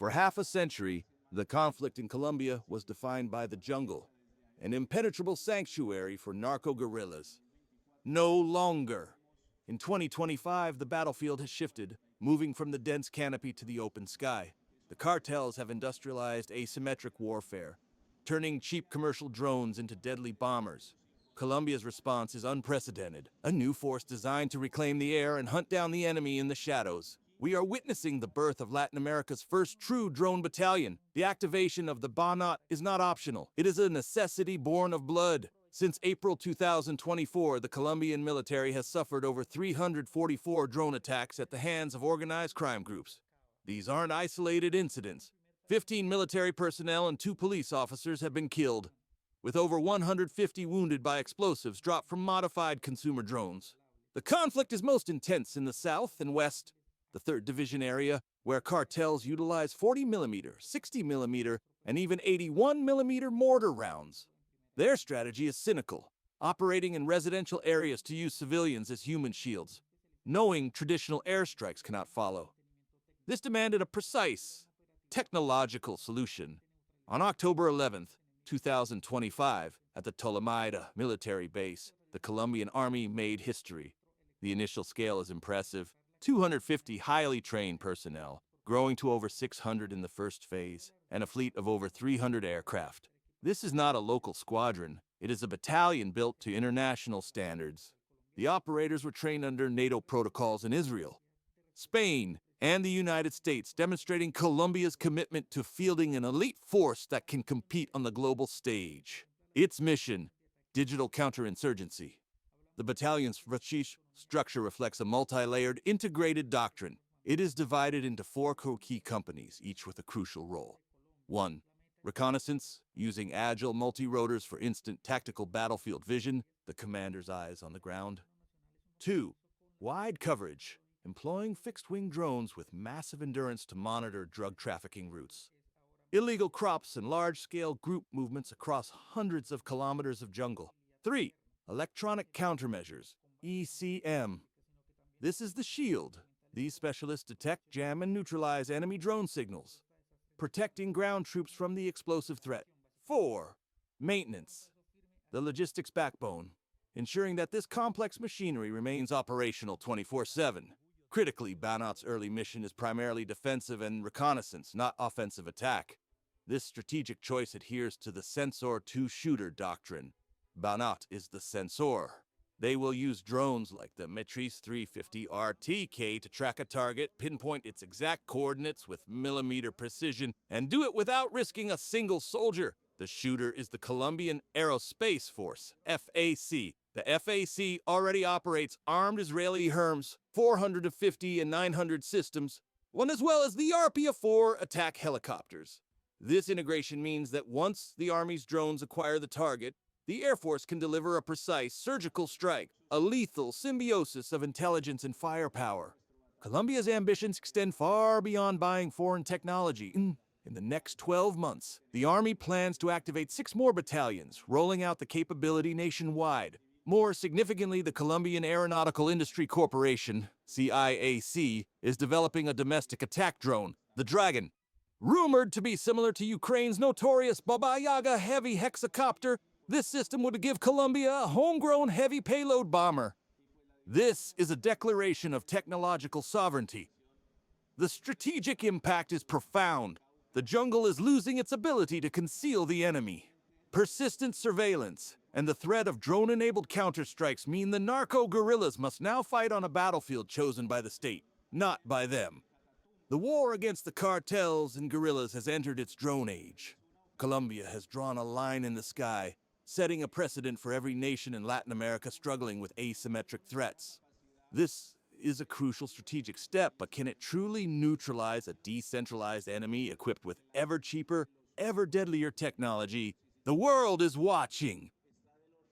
For half a century, the conflict in Colombia was defined by the jungle, an impenetrable sanctuary for narco-guerrillas. No longer. In 2025, the battlefield has shifted, moving from the dense canopy to the open sky. The cartels have industrialized asymmetric warfare, turning cheap commercial drones into deadly bombers. Colombia's response is unprecedented, a new force designed to reclaim the air and hunt down the enemy in the shadows. We are witnessing the birth of Latin America's first true drone battalion. The activation of the BANOT is not optional. It is a necessity born of blood. Since April 2024, the Colombian military has suffered over 344 drone attacks at the hands of organized crime groups. These aren't isolated incidents. 15 military personnel and 2 police officers have been killed, with over 150 wounded by explosives dropped from modified consumer drones. The conflict is most intense in the south and west, the 3rd Division area, where cartels utilize 40mm, 60mm, and even 81mm mortar rounds. Their strategy is cynical, operating in residential areas to use civilians as human shields, knowing traditional airstrikes cannot follow. This demanded a precise, technological solution. On October 11th, 2025, at the Tolemaida military base, the Colombian army made history. The initial scale is impressive: 250 highly trained personnel, growing to over 600 in the first phase, and a fleet of over 300 aircraft. This is not a local squadron, it is a battalion built to international standards. The operators were trained under NATO protocols in Israel, Spain, and the United States, demonstrating Colombia's commitment to fielding an elite force that can compete on the global stage. Its mission: digital counterinsurgency. The battalion's structure reflects a multi-layered, integrated doctrine. It is divided into 4 key companies, each with a crucial role. 1. Reconnaissance, using agile multi-rotors for instant tactical battlefield vision, the commander's eyes on the ground. 2. Wide coverage, employing fixed-wing drones with massive endurance to monitor drug trafficking routes, illegal crops, and large-scale group movements across hundreds of kilometers of jungle. 3. Electronic countermeasures, ECM. This is the shield. These specialists detect, jam, and neutralize enemy drone signals, protecting ground troops from the explosive threat. 4. Maintenance, the logistics backbone, ensuring that this complex machinery remains operational 24/7. Critically, BANOT's early mission is primarily defensive and reconnaissance, not offensive attack. This strategic choice adheres to the sensor-to-shooter doctrine. BANOT is the sensor. They will use drones like the Matrice 350 RTK to track a target, pinpoint its exact coordinates with millimeter precision, and do it without risking a single soldier. The shooter is the Colombian Aerospace Force, FAC. The FAC already operates armed Israeli HERMs, 450 and 900 systems, as well as the RPF-4 attack helicopters. This integration means that once the Army's drones acquire the target, the Air Force can deliver a precise surgical strike, a lethal symbiosis of intelligence and firepower. Colombia's ambitions extend far beyond buying foreign technology. In the next 12 months, the Army plans to activate 6 more battalions, rolling out the capability nationwide. More significantly, the Colombian Aeronautical Industry Corporation, CIAC, is developing a domestic attack drone, the Dragon. Rumored to be similar to Ukraine's notorious Baba Yaga heavy hexacopter, this system would give Colombia a homegrown heavy payload bomber. This is a declaration of technological sovereignty. The strategic impact is profound. The jungle is losing its ability to conceal the enemy. Persistent surveillance and the threat of drone-enabled counterstrikes mean the narco-guerrillas must now fight on a battlefield chosen by the state, not by them. The war against the cartels and guerrillas has entered its drone age. Colombia has drawn a line in the sky, setting a precedent for every nation in Latin America struggling with asymmetric threats. This is a crucial strategic step, but can it truly neutralize a decentralized enemy equipped with ever cheaper, ever deadlier technology? The world is watching.